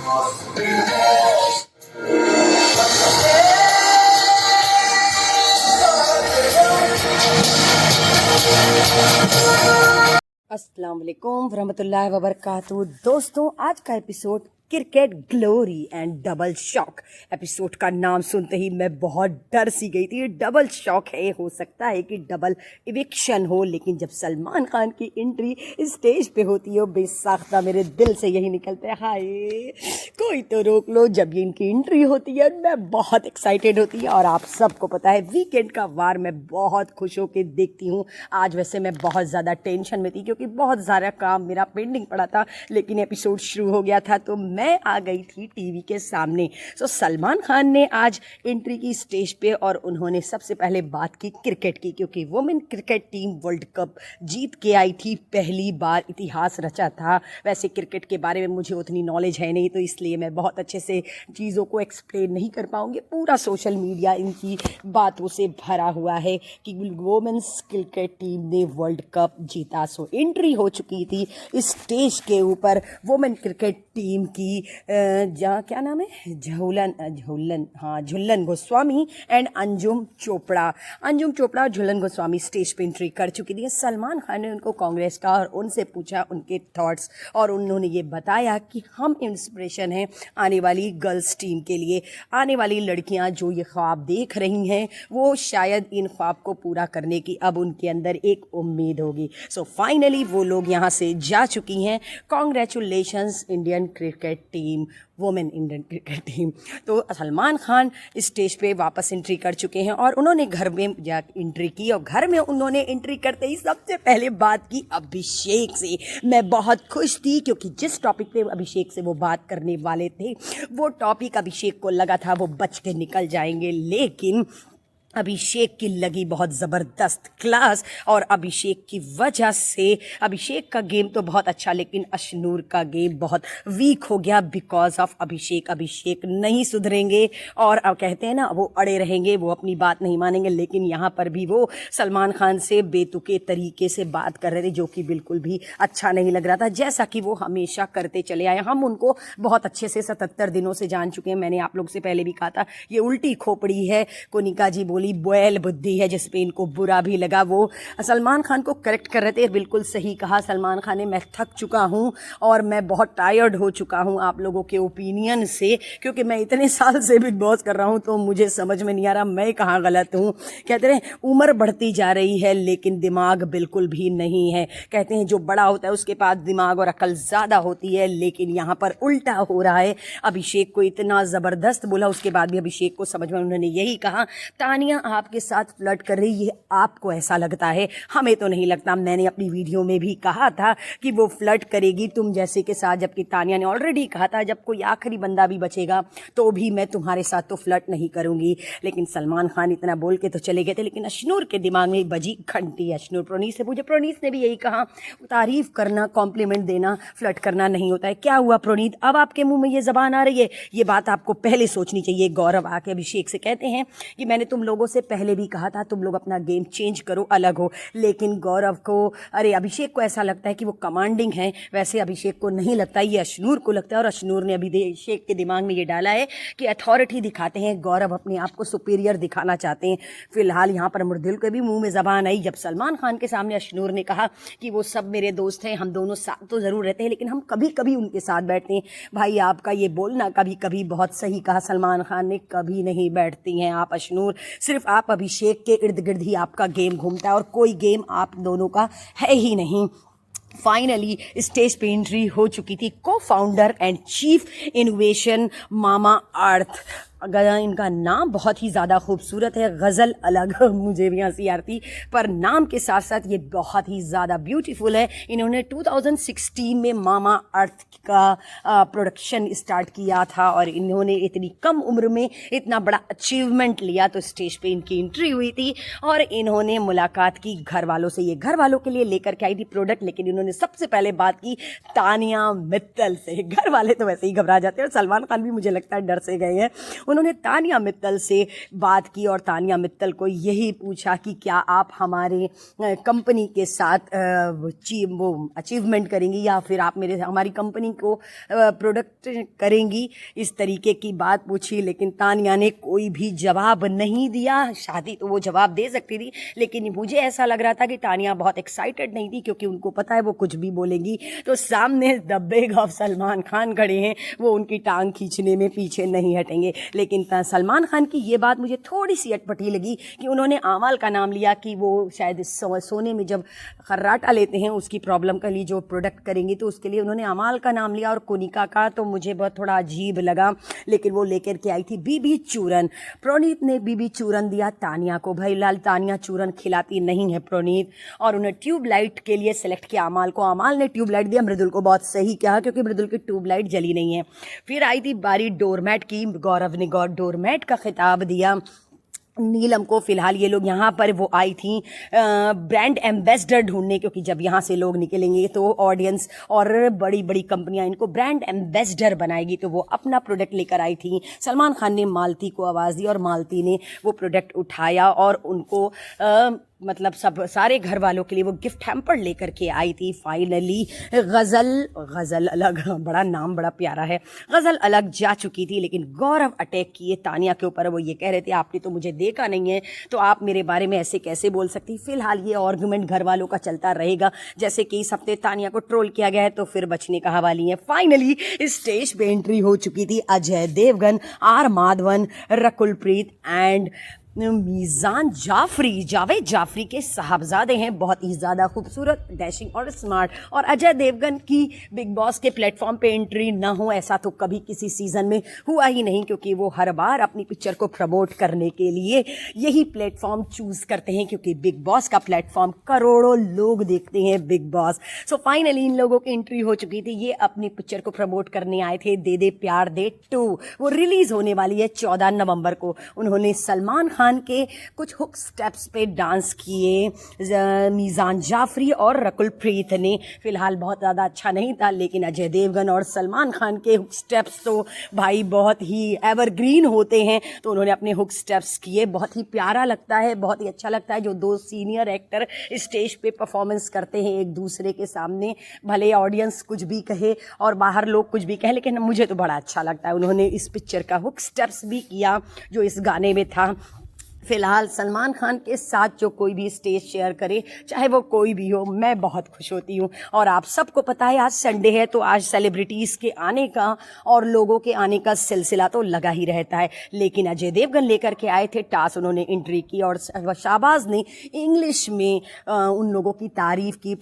अस्सलाम वालेकुम वरहमतुल्लाहि वबरकातुहू। दोस्तों, आज का episode cricket glory and double shock. Episode का नाम सुनते ही मैं बहुत डर सी गई थी। डबल शॉक है, हो सकता है कि डबल इविक्शन हो, लेकिन जब सलमान खान की एंट्री स्टेज पे होती है बेसाख्ता मेरे दिल से यही निकलता है, हाय कोई तो रोक लो। जब ये इनकी एंट्री होती है मैं बहुत एक्साइटेड होती है, और आप सबको पता है वीकेंड का वार मैं बहुत खुश होकर देखती हूँ। आज वैसे मैं बहुत ज़्यादा टेंशन में थी क्योंकि बहुत ज़्यादा काम मेरा पेंडिंग पड़ा था, लेकिन एपिसोड शुरू हो गया था तो मैं आ गई थी टीवी के सामने। सलमान खान ने आज एंट्री की स्टेज पे, और उन्होंने सबसे पहले बात की क्रिकेट की, क्योंकि women cricket team world cup जीत के आई थी, पहली बार इतिहास रचा था। वैसे क्रिकेट के बारे में मुझे उतनी नॉलेज है नहीं, तो इसलिए मैं बहुत अच्छे से चीज़ों को एक्सप्लेन नहीं कर पाऊंगी। पूरा सोशल मीडिया इनकी बातों से भरा हुआ है कि वुमेन्स क्रिकेट टीम ने वर्ल्ड कप जीता। एंट्री हो चुकी थी स्टेज के ऊपर वुमेन क्रिकेट टीम की, क्या नाम है, झूलन गोस्वामी एंड अंजुम चोपड़ा और झूलन गोस्वामी स्टेज पे एंट्री कर चुकी थी। सलमान खान ने उनको कांग्रेस का और उनसे पूछा उनके थॉट्स, और उन्होंने ये बताया कि हम इंस्पिरेशन हैं आने वाली गर्ल्स टीम के लिए। आने वाली लड़कियां जो ये ख्वाब देख रही हैं वो शायद इन ख्वाब को पूरा करने की अब उनके अंदर एक उम्मीद होगी। फाइनली वो लोग यहाँ से जा चुकी हैं। Congratulations Indian cricket team, women Indian cricket team. तो सलमान खान स्टेज पे वापस एंट्री कर चुके हैं, और उन्होंने घर में जा एंट्री की, और घर में उन्होंने एंट्री करते ही सबसे पहले बात की अभिषेक से। मैं बहुत खुश थी क्योंकि जिस टॉपिक पे अभिषेक से वो बात करने वाले थे वो टॉपिक अभिषेक को लगा था वो बच के निकल जाएंगे, लेकिन अभिषेक की लगी बहुत ज़बरदस्त क्लास, और अभिषेक की वजह से अभिषेक का गेम तो बहुत अच्छा, लेकिन अशनूर का गेम बहुत वीक हो गया बिकॉज ऑफ अभिषेक। अभिषेक नहीं सुधरेंगे, और अब कहते हैं ना वो अड़े रहेंगे, वो अपनी बात नहीं मानेंगे। लेकिन यहाँ पर भी वो सलमान खान से बेतुके तरीके से बात कर रहे थे, जो कि बिल्कुल भी अच्छा नहीं लग रहा था, जैसा कि वो हमेशा करते चले आए। हम उनको बहुत अच्छे से 77 दिनों से जान चुके हैं। मैंने आप लोग से पहले भी कहा था ये उल्टी खोपड़ी है, कोनिका जी बोली बोयल बुद्धि है, जिस पे इनको बुरा भी लगा। वो सलमान खान को करेक्ट कर रहे थे, बिल्कुल सही कहा सलमान खान ने, मैं थक चुका हूँ और मैं बहुत टायर्ड हो चुका हूँ आप लोगों के ओपिनियन से, क्योंकि मैं इतने साल से बिग बॉस कर रहा हूँ तो मुझे समझ में नहीं आ रहा मैं कहाँ गलत हूँ। कहते हैं उम्र बढ़ती जा रही है लेकिन दिमाग बिल्कुल भी नहीं है। कहते हैं जो बड़ा होता है उसके पास दिमाग और अकल ज़्यादा होती है, लेकिन यहाँ पर उल्टा हो रहा है। अभिषेक को इतना ज़बरदस्त बोला, उसके बाद भी अभिषेक को समझ में उन्होंने यही कहा तानिया आपके साथ फ्लर्ट कर रही है, आपको ऐसा लगता है, हमें तो नहीं लगता। मैंने अपनी वीडियो में भी कहा था कि वो फ्लर्ट करेगी तुम जैसे के साथ, जबकि तानिया ने ऑलरेडी कहा था जब कोई आखिरी बंदा भी बचेगा तो भी मैं तुम्हारे साथ तो फ्लर्ट नहीं करूंगी। लेकिन सलमान खान इतना बोल के तो चले गए थे, लेकिन अशनूर के दिमाग में बजी घंटी। अशनूर प्रोनीस से पूछे, प्रोनीस ने भी यही कहा तारीफ करना, कॉम्प्लीमेंट देना फ्लर्ट करना नहीं होता है। क्या हुआ प्रोनीत, अब आपके मुंह में ये जबान आ रही है? ये बात आपको पहले सोचनी चाहिए। गौरव आके अभिषेक से कहते हैं कि मैंने तुम लोगों से पहले भी कहा था तुम लोग अपना गेम चेंज करो, अलग हो। लेकिन गौरव को, अरे अभिषेक को ऐसा लगता है कि वो कमांडिंग है, वैसे अभिषेक को नहीं लगता, ये अशनूर को लगता है। और अशनूर ने अभिषेक के दिमाग में ये डाला है कि अथॉरिटी दिखाते हैं, गौरव अपने आप को सुपीरियर दिखाना चाहते हैं। फिलहाल यहाँ पर मुर्दिल के भी मुंह में जबान आई जब सलमान खान के सामने अशनूर ने कहा कि वो सब मेरे दोस्त हैं, हम दोनों साथ तो ज़रूर रहते हैं लेकिन हम कभी कभी उनके साथ बैठते हैं। भाई आपका ये बोलना कभी कभी बहुत सही कहा सलमान खान ने, कभी नहीं बैठती हैं आप अशनूर, सिर्फ आप अभिषेक के इर्द गिर्द ही आपका गेम घूमता है और कोई गेम आप दोनों का है ही नहीं। फाइनली स्टेज पे एंट्री हो चुकी थी को फाउंडर एंड चीफ इनोवेशन मामा अर्थ। अगर इनका नाम बहुत ही ज़्यादा खूबसूरत है, गज़ल अलग मुझे भी हंसी आती, पर नाम के साथ साथ ये बहुत ही ज़्यादा ब्यूटीफुल है। इन्होंने 2016 में मामा अर्थ का प्रोडक्शन स्टार्ट किया था, और इन्होंने इतनी कम उम्र में इतना बड़ा अचीवमेंट लिया। तो स्टेज पे इनकी एंट्री हुई थी और इन्होंने मुलाकात की घर वालों से। ये घर वालों के लिए लेकर के आई थी प्रोडक्ट, लेकिन इन्होंने सबसे पहले बात की तानिया मित्तल से। घर वाले तो वैसे ही घबरा जाते हैं और सलमान खान भी मुझे लगता है डर से गए हैं। उन्होंने तानिया मित्तल से बात की और तानिया मित्तल को यही पूछा कि क्या आप हमारे कंपनी के साथ वो अचीवमेंट करेंगी या फिर आप हमारी कंपनी को प्रोडक्ट करेंगी, इस तरीके की बात पूछी। लेकिन तानिया ने कोई भी जवाब नहीं दिया। शादी तो वो जवाब दे सकती थी, लेकिन मुझे ऐसा लग रहा था कि तानिया बहुत एक्साइटेड नहीं थी, क्योंकि उनको पता है वो कुछ भी बोलेंगी तो सामने the big of Salman Khan खड़े हैं, वो उनकी टांग खींचने में पीछे नहीं हटेंगे। लेकिन सलमान खान की ये बात मुझे थोड़ी सी अटपटी लगी कि उन्होंने आमाल का नाम लिया कि वो शायद सोने में जब खर्राटा लेते हैं उसकी प्रॉब्लम के लिए जो प्रोडक्ट करेंगी, तो उसके लिए उन्होंने आमाल का नाम लिया और कोनिका का, तो मुझे बहुत थोड़ा अजीब लगा। लेकिन वो लेकर के आई थी बीबी चूरन। प्रोनीत ने बीबी चूरन दिया तानिया को। भाई लाल, तानिया चूरन खिलाती नहीं है प्रोनीत, और उन्हें ट्यूबलाइट के लिए सेलेक्ट किया अमाल को। अमाल ने ट्यूबलाइट दिया, मृदुल को बहुत सही कहा क्योंकि मृदुल की ट्यूबलाइट जली नहीं है। फिर आई थी बारी डोरमैट की। गौरव ने डोरमैट का खिताब दिया नीलम को। फिलहाल ये लोग यहाँ पर वो आई थी ब्रांड एम्बेसडर ढूंढने, क्योंकि जब यहाँ से लोग निकलेंगे तो ऑडियंस और बड़ी बड़ी कंपनियां इनको ब्रांड एम्बेसडर बनाएगी, तो वो अपना प्रोडक्ट लेकर आई थी। सलमान खान ने मालती को आवाज़ दी और मालती ने वो प्रोडक्ट उठाया और उनको मतलब सब सारे घर वालों के लिए वो गिफ्ट हैम्पर लेकर के आई थी। फाइनली गज़ल अलग, बड़ा नाम बड़ा प्यारा है, गज़ल अलग जा चुकी थी। लेकिन गौरव अटैक किए तानिया के ऊपर। वो ये कह रहे थे आपने तो मुझे देखा नहीं है, तो आप मेरे बारे में ऐसे कैसे बोल सकती। फिलहाल ये आर्गुमेंट घर वालों का चलता रहेगा। जैसे कि इस हफ्ते तानिया को ट्रोल किया गया है, तो फिर बचने का हवाली है। फाइनली स्टेज पे एंट्री हो चुकी थी अजय देवगन, आर माधवन, रकुल प्रीत एंड मीज़ान जाफरी। जावेद जाफरी के साहबजादे हैं, बहुत ही ज़्यादा खूबसूरत, डैशिंग और स्मार्ट। और अजय देवगन की बिग बॉस के प्लेटफॉर्म पे एंट्री ना हो ऐसा तो कभी किसी सीज़न में हुआ ही नहीं, क्योंकि वो हर बार अपनी पिक्चर को प्रमोट करने के लिए यही प्लेटफॉर्म चूज़ करते हैं, क्योंकि बिग बॉस का प्लेटफॉर्म करोड़ों लोग देखते हैं big boss. So finally in लोगों की एंट्री हो चुकी थी। ये अपनी पिक्चर को प्रमोट करने आए थे, दे दे प्यार दे 2। वो रिलीज़ होने वाली है 14 नवंबर को। उन्होंने सलमान खान के कुछ हुक स्टेप्स पे डांस किए मीज़ान जाफरी और रकुल प्रीत ने। फिलहाल बहुत ज़्यादा अच्छा नहीं था, लेकिन अजय देवगन और सलमान खान के हुक स्टेप्स तो भाई बहुत ही एवरग्रीन होते हैं, तो उन्होंने अपने हुक स्टेप्स किए। बहुत ही प्यारा लगता है, बहुत ही अच्छा लगता है जो दो सीनियर एक्टर स्टेज पे परफॉर्मेंस करते हैं एक दूसरे के सामने। भले ऑडियंस कुछ भी कहे और बाहर लोग कुछ भी कहें, लेकिन मुझे तो बड़ा अच्छा लगता है। उन्होंने इस पिक्चर का हुक स्टेप्स भी किया जो इस गाने में था। फिलहाल सलमान खान के साथ जो कोई भी स्टेज शेयर करे, चाहे वो कोई भी हो, मैं बहुत खुश होती हूँ। और आप सबको पता है आज संडे है, तो आज सेलिब्रिटीज़ के आने का और लोगों के आने का सिलसिला तो लगा ही रहता है। लेकिन अजय देवगन लेकर के आए थे टास्क, उन्होंने एंट्री की और शाहबाज ने इंग्लिश में उन लोगों की तारीफ़ की।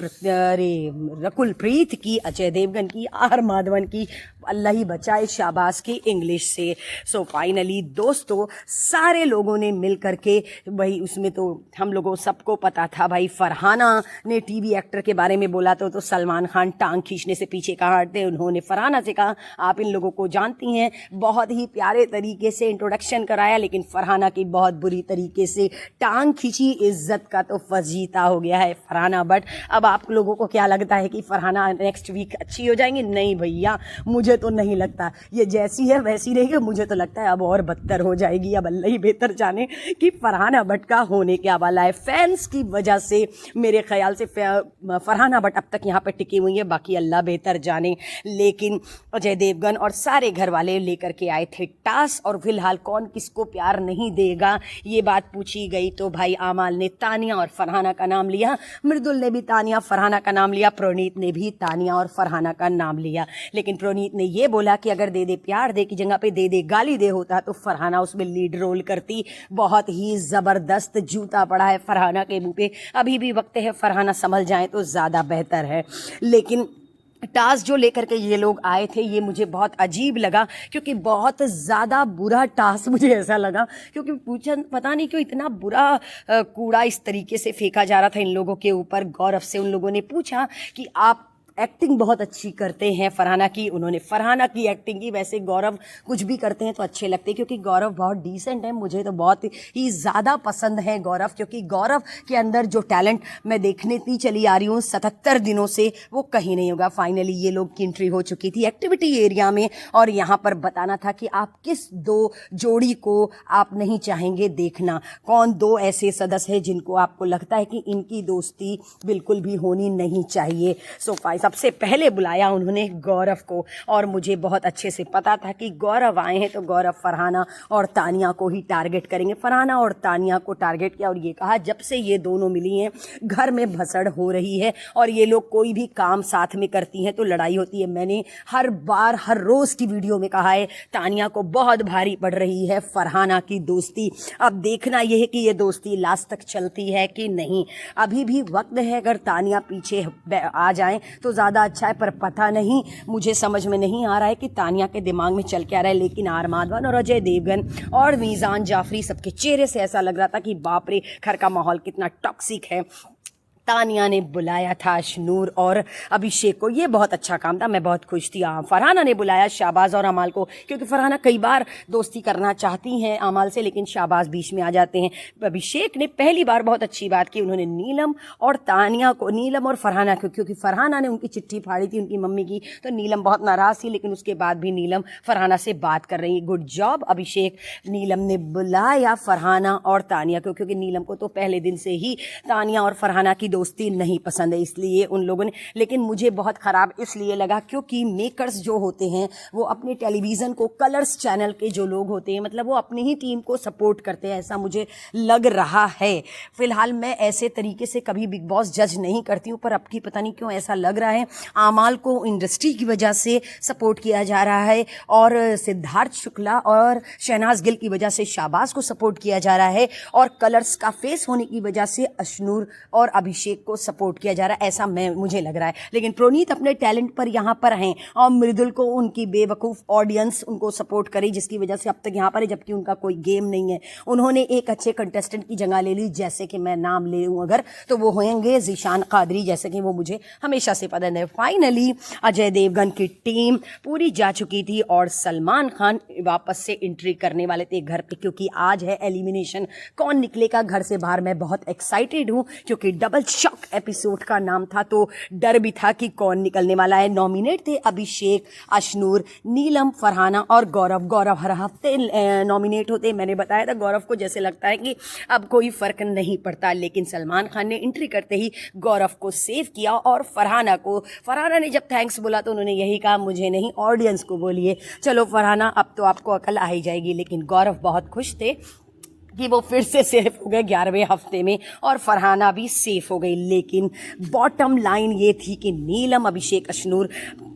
रकुल प्रीत की, अजय देवगन की, आर माधवन की, अल्लाह ही बचाए शाहबाज की इंग्लिश से। सो फाइनली दोस्तों सारे लोगों ने मिल करके, भाई उसमें तो हम लोगों सबको पता था भाई, फरहाना ने टीवी एक्टर के बारे में बोला तो सलमान खान टांग खींचने से पीछे कहाँ हटते। उन्होंने फरहाना से कहा आप इन लोगों को जानती हैं, बहुत ही प्यारे तरीके से इंट्रोडक्शन कराया, लेकिन फरहाना की बहुत बुरी तरीके से टांग खींची। इज्जत का तो फजीता हो गया है फरहाना बट। अब आप लोगों को क्या लगता है कि फरहाना नेक्स्ट वीक अच्छी हो जाएंगी? नहीं भैया, मुझे तो नहीं लगता। ये जैसी है वैसी रहेगी, मुझे तो लगता है अब और बदतर हो जाएगी। अब अल्लाह ही बेहतर जाने कि फरहाना बट का होने क्या वाला है। फैंस की वजह से मेरे ख्याल से फरहाना बट अब तक यहाँ पर टिकी हुई है, बाकी अल्लाह बेहतर जाने। लेकिन अजय देवगन और सारे घर वाले लेकर के आए थे टास्क, और फिलहाल कौन किसको प्यार नहीं देगा ये बात पूछी गई तो भाई आमाल ने तानिया और फरहाना का नाम लिया, मृदुल ने भी तानिया फरहाना का नाम लिया, प्रोनीत ने भी तानिया और फरहाना का नाम लिया। लेकिन प्रोनीत ने ये बोला कि अगर दे दे प्यार दे की जगह पे दे दे गाली दे होता तो फरहाना उसमें लीड रोल करती। बहुत ही ज़बरदस्त जूता पड़ा है फरहाना के मुंह पे। अभी भी वक्त है, फरहाना संभल जाए तो ज़्यादा बेहतर है। लेकिन टास्क जो लेकर के ये लोग आए थे ये मुझे बहुत अजीब लगा, क्योंकि बहुत ज़्यादा बुरा टास्क मुझे ऐसा लगा, क्योंकि पूछा पता नहीं क्यों इतना बुरा कूड़ा इस तरीके से फेंका जा रहा था इन लोगों के ऊपर। गौरव से उन लोगों ने पूछा कि आप एक्टिंग बहुत अच्छी करते हैं फरहाना की, उन्होंने फरहाना की एक्टिंग की। वैसे गौरव कुछ भी करते हैं तो अच्छे लगते हैं, क्योंकि गौरव बहुत डिसेंट है। मुझे तो बहुत ही ज़्यादा पसंद है गौरव, क्योंकि गौरव के अंदर जो टैलेंट मैं देखने की चली आ रही हूँ 77 दिनों से, वो कहीं नहीं होगा। फाइनली ये लोग की एंट्री हो चुकी थी एक्टिविटी एरिया में, और यहाँ पर बताना था कि आप किस दो जोड़ी को आप नहीं चाहेंगे देखना, कौन दो ऐसे सदस्य हैं जिनको आपको लगता है कि इनकी दोस्ती बिल्कुल भी होनी नहीं चाहिए। सो सबसे पहले बुलाया उन्होंने गौरव को, और मुझे बहुत अच्छे से पता था कि गौरव आए हैं तो गौरव फरहाना और तानिया को ही टारगेट करेंगे। फरहाना और तानिया को टारगेट किया और ये कहा जब से ये दोनों मिली हैं घर में भसड़ हो रही है, और ये लोग कोई भी काम साथ में करती हैं तो लड़ाई होती है। मैंने हर बार हर रोज़ की वीडियो में कहा है तानिया को बहुत भारी पड़ रही है फरहाना की दोस्ती। अब देखना यह है कि ये दोस्ती लास्ट तक चलती है कि नहीं। अभी भी वक्त है, अगर तानिया पीछे आ जाए तो ज़्यादा अच्छा है, पर पता नहीं, मुझे समझ में नहीं आ रहा है कि तानिया के दिमाग में चल के आ रहा है। लेकिन आर माधवन और अजय देवगन और मीज़ान जाफरी, सबके चेहरे से ऐसा लग रहा था कि बाप रे घर का माहौल कितना टॉक्सिक है। तानिया ने बुलाया था अशनूर और अभिषेक को, ये बहुत अच्छा काम था, मैं बहुत खुश थी। फरहाना ने बुलाया शाहबाज और अमाल को, क्योंकि फरहाना कई बार दोस्ती करना चाहती हैं अमाल से, लेकिन शाहबाज बीच में आ जाते हैं। अभिषेक ने पहली बार बहुत अच्छी बात की, उन्होंने नीलम और तानिया को, नीलम और फरहाना को, क्योंकि फरहाना ने उनकी चिट्ठी फाड़ी थी उनकी मम्मी की, तो नीलम बहुत नाराज़ थी, लेकिन उसके बाद भी नीलम फरहाना से बात कर रही है। गुड जॉब अभिषेक। नीलम ने बुलाया फरहाना और तानिया को, क्योंकि नीलम को तो पहले दिन से ही तानिया और फरहाना की दोस्ती नहीं पसंद है, इसलिए उन लोगों ने। लेकिन मुझे बहुत ख़राब इसलिए लगा क्योंकि मेकर्स जो होते हैं वो अपने टेलीविज़न को, कलर्स चैनल के जो लोग होते हैं, मतलब वो अपनी ही टीम को सपोर्ट करते हैं, ऐसा मुझे लग रहा है। फिलहाल मैं ऐसे तरीके से कभी बिग बॉस जज नहीं करती हूँ, पर अब की पता नहीं क्यों ऐसा लग रहा है। आमाल को इंडस्ट्री की वजह से सपोर्ट किया जा रहा है, और सिद्धार्थ शुक्ला और शहनाज गिल की वजह से शाहबाज को सपोर्ट किया जा रहा है, और कलर्स का फेस होने की वजह से अशनूर और अभिषेक को सपोर्ट किया जा रहा है, ऐसा मुझे लग रहा है। लेकिन प्रोनीत अपने टैलेंट पर यहाँ पर हैं, और मृदुल को उनकी बेवकूफ़ ऑडियंस उनको सपोर्ट करी, जिसकी वजह से अब तक यहाँ पर है, जबकि उनका कोई गेम नहीं है। उन्होंने एक अच्छे कंटेस्टेंट की जगह ले ली, जैसे कि मैं नाम ले लूँ अगर, तो वो होंगे ज़ीशान कादरी, जैसे कि वो मुझे हमेशा से पसंद है। फाइनली अजय देवगन की टीम पूरी जा चुकी थी, और सलमान खान वापस से एंट्री करने वाले थे घर पे, क्योंकि आज है एलिमिनेशन, कौन निकलेगा घर से बाहर। मैं बहुत एक्साइटेड हूँ, क्योंकि डबल शॉक एपिसोड का नाम था, तो डर भी था कि कौन निकलने वाला है। नॉमिनेट थे अभिषेक, अशनूर, नीलम, फरहाना और गौरव। गौरव हर हफ्ते नॉमिनेट होते, मैंने बताया था गौरव को जैसे लगता है कि अब कोई फर्क नहीं पड़ता, लेकिन सलमान खान ने एंट्री करते ही गौरव को सेव किया, और फरहाना ने जब थैंक्स बोला तो उन्होंने यही कहा, मुझे नहीं ऑडियंस को बोलिए। चलो फरहाना, अब तो आपको अकल आ ही जाएगी। लेकिन गौरव बहुत खुश थे कि वो फिर से सेफ हो गए 11वें हफ्ते में, और फरहाना भी सेफ हो गई। लेकिन बॉटम लाइन ये थी कि नीलम, अभिषेक, अशनूर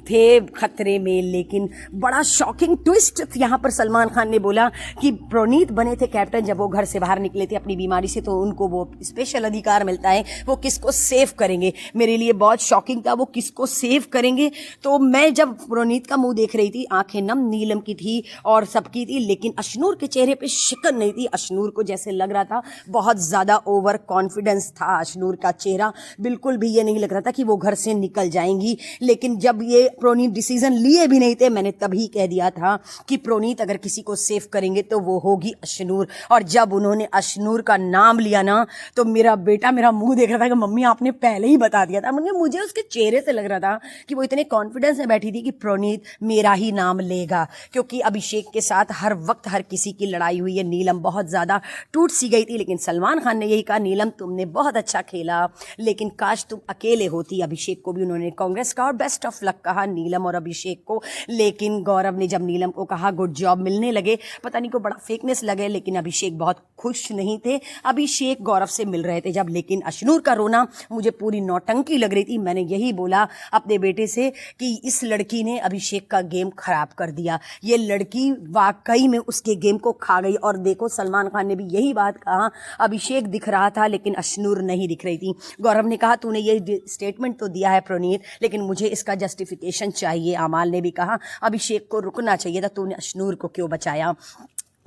थे खतरे में। लेकिन बड़ा शॉकिंग ट्विस्ट यहाँ पर सलमान खान ने बोला कि प्रोनीत बने थे कैप्टन, जब वो घर से बाहर निकले थे अपनी बीमारी से, तो उनको वो स्पेशल अधिकार मिलता है, वो किसको सेव करेंगे। मेरे लिए बहुत शॉकिंग था, वो किसको सेव करेंगे। तो मैं जब प्रोनीत का मुंह देख रही थी, आंखें नम नीलम की थी और सबकी थी, लेकिन अशनूर के चेहरे पे शिकन नहीं थी। अशनूर को जैसे लग रहा था बहुत ज़्यादा ओवर कॉन्फिडेंस था अशनूर का चेहरा, बिल्कुल भी ये नहीं लग रहा था कि वो घर से निकल जाएंगी। लेकिन जब ये प्रोनीत डिसीजन लिए भी नहीं थे, मैंने तभी कह दिया था कि प्रोनीत अगर किसी को सेव करेंगे तो वो होगी अशनूर। और जब उन्होंने अशनूर का नाम लिया ना, तो मेरा बेटा मेरा मुंह देख रहा था कि मम्मी आपने पहले ही बता दिया था। मुझे उसके चेहरे से लग रहा था कि वो इतने कॉन्फिडेंस में बैठी थी कि प्रोनीत मेरा ही नाम लेगा, क्योंकि अभिषेक के साथ हर वक्त हर किसी की लड़ाई हुई है। नीलम बहुत ज़्यादा टूट सी गई थी, लेकिन सलमान खान ने यही कहा, नीलम तुमने बहुत अच्छा खेला, लेकिन काश तुम अकेले होती। अभिषेक को भी उन्होंने कांग्रेस का और बेस्ट ऑफ लक कहा नीलम और अभिषेक को। लेकिन गौरव ने जब नीलम को कहा गुड जॉब मिलने लगे, पता नहीं को बड़ा फेकनेस लगे, लेकिन अभिषेक बहुत खुश नहीं थे। अभिषेक गौरव से मिल रहे थे जब, लेकिन अशनूर का रोना मुझे पूरी नौटंकी लग रही थी। मैंने यही बोला अपने बेटे से कि इस लड़की ने अभिषेक का गेम खराब कर दिया, ये लड़की वाकई में उसके गेम को खा गई। और देखो सलमान खान ने भी यही बात कहा, अभिषेक दिख रहा था लेकिन अशनूर नहीं दिख रही थी। गौरव ने कहा तूने ये स्टेटमेंट तो दिया है प्रोनीत, लेकिन मुझे इसका जस्टिफिकेशन चाहिए। अमाल ने भी कहा अभिषेक को रुकना चाहिए था, तूने अशनूर को क्यों बचाया।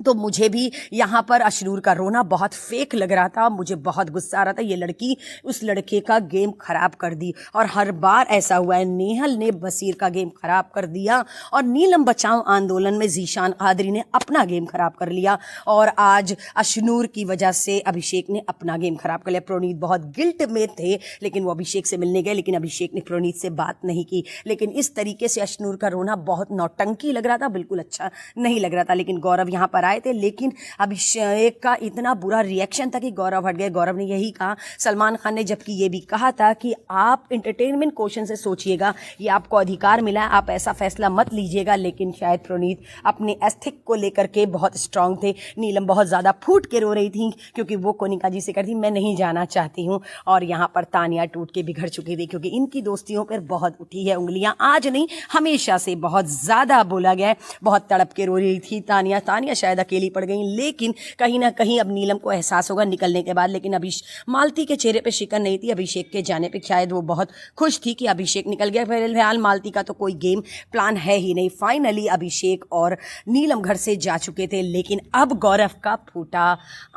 तो मुझे भी यहाँ पर अशनूर का रोना बहुत फेक लग रहा था, मुझे बहुत गुस्सा आ रहा था। ये लड़की उस लड़के का गेम खराब कर दी और हर बार ऐसा हुआ है। नेहल ने बसीर का गेम खराब कर दिया और नीलम बचाओ आंदोलन में जीशान कादरी ने अपना गेम खराब कर लिया और आज अशनूर की वजह से अभिषेक ने अपना गेम खराब कर लिया। प्रोनीत बहुत गिल्ट में थे लेकिन वो अभिषेक से मिलने गए, लेकिन अभिषेक ने प्रोनीत से बात नहीं की। लेकिन इस तरीके से अशनूर का रोना बहुत नौटंकी लग रहा था, बिल्कुल अच्छा नहीं लग रहा था। लेकिन गौरव यहाँ पर आए थे, लेकिन अभिषेक का इतना बुरा रिएक्शन था कि गौरव हट गए। गौरव ने यही कहा, सलमान खान ने जबकि ये भी कहा था कि आप एंटरटेनमेंट क्वेश्चन से सोचिएगा, ये आपको अधिकार मिला है, आप ऐसा फैसला मत लीजिएगा। लेकिन शायद प्रोनीत अपने एथिक को लेकर के बहुत स्ट्रांग थे। नीलम बहुत ज़्यादा फूट के रो रही थी क्योंकि वो कोनिका जी से करती मैं नहीं जाना चाहती हूँ, और यहाँ पर तानिया टूट के बिगड़ चुकी थी क्योंकि इनकी दोस्तियों पर बहुत उठी है उंगलियाँ। आज नहीं, हमेशा से बहुत ज़्यादा बोला गया है। बहुत तड़प के रो रही थी तानिया शायद अकेली पड़ गई, लेकिन कहीं ना कहीं अब नीलम को एहसास होगा निकलने के बाद। लेकिन अभी मालती के चेहरे पे शिकन नहीं थी अभिषेक के जाने पे, शायद वो बहुत खुश थी कि अभिषेक निकल गया। फिलहाल मालती का तो कोई गेम प्लान है ही नहीं। फाइनली अभिषेक और नीलम घर से जा चुके थे, लेकिन अब गौरव का फूटा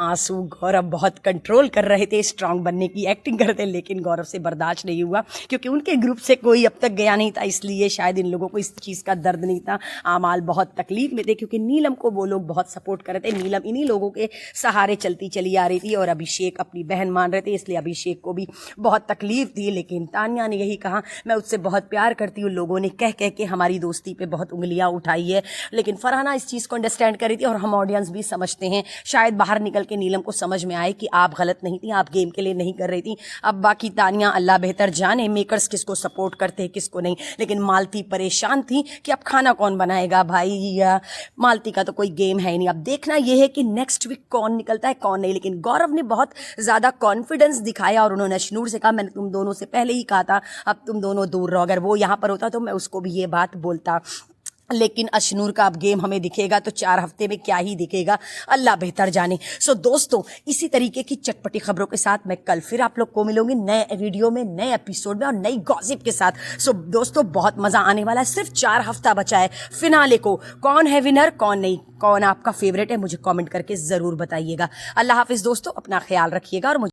आंसू। गौरव बहुत कंट्रोल कर रहे थे, स्ट्रांग बनने की एक्टिंग करते, लेकिन गौरव से बर्दाश्त नहीं हुआ क्योंकि उनके ग्रुप से कोई अब तक गया नहीं था, इसलिए शायद इन लोगों को इस चीज़ का दर्द नहीं था। आमाल बहुत तकलीफ में थे क्योंकि नीलम को वो लोग बहुत सपोर्ट कर रहे थे। नीलम इन्हीं लोगों के सहारे चलती चली आ रही थी और अभिषेक अपनी बहन मान रहे थे, इसलिए अभिषेक को भी बहुत तकलीफ थी। लेकिन तान्या ने यही कहा, मैं उससे बहुत प्यार करती हूँ, लोगों ने कह कह के हमारी दोस्ती पे बहुत उंगलियां उठाई है। लेकिन फरहाना इस चीज़ को अंडरस्टैंड कर रही थी और हम ऑडियंस भी समझते हैं। शायद बाहर निकल के नीलम को समझ में आए कि आप गलत नहीं थी, आप गेम के लिए नहीं कर रही थी। अब बाकी तानिया अल्लाह बेहतर जाने मेकर्स किसको सपोर्ट करते हैं किसको नहीं, लेकिन मालती परेशान थी कि अब खाना कौन बनाएगा भाई, या मालती का तो कोई गेम है ही नहीं। अब देखना यह है कि नेक्स्ट वीक कौन निकलता है कौन नहीं। लेकिन गौरव ने बहुत ज़्यादा कॉन्फिडेंस दिखाया और उन्होंने अशनूर से कहा, मैंने तुम दोनों से पहले ही कहा था अब तुम दोनों दूर रहो, अगर वो यहाँ पर होता तो मैं उसको भी ये बात बोलता। लेकिन अशनूर का अब गेम हमें दिखेगा तो 4 हफ्ते में क्या ही दिखेगा, अल्लाह बेहतर जाने। सो दोस्तों, इसी तरीके की चटपटी खबरों के साथ मैं कल फिर आप लोग को मिलूंगी नए वीडियो में, नए एपिसोड में और नई गॉसिप के साथ। सो दोस्तों, बहुत मज़ा आने वाला है। सिर्फ 4 हफ्ता बचा है फिनाले को। कौन है विनर कौन नहीं, कौन आपका फेवरेट है, मुझे कॉमेंट करके ज़रूर बताइएगा। अल्लाह हाफिज़ दोस्तों, अपना ख्याल रखिएगा और मुझे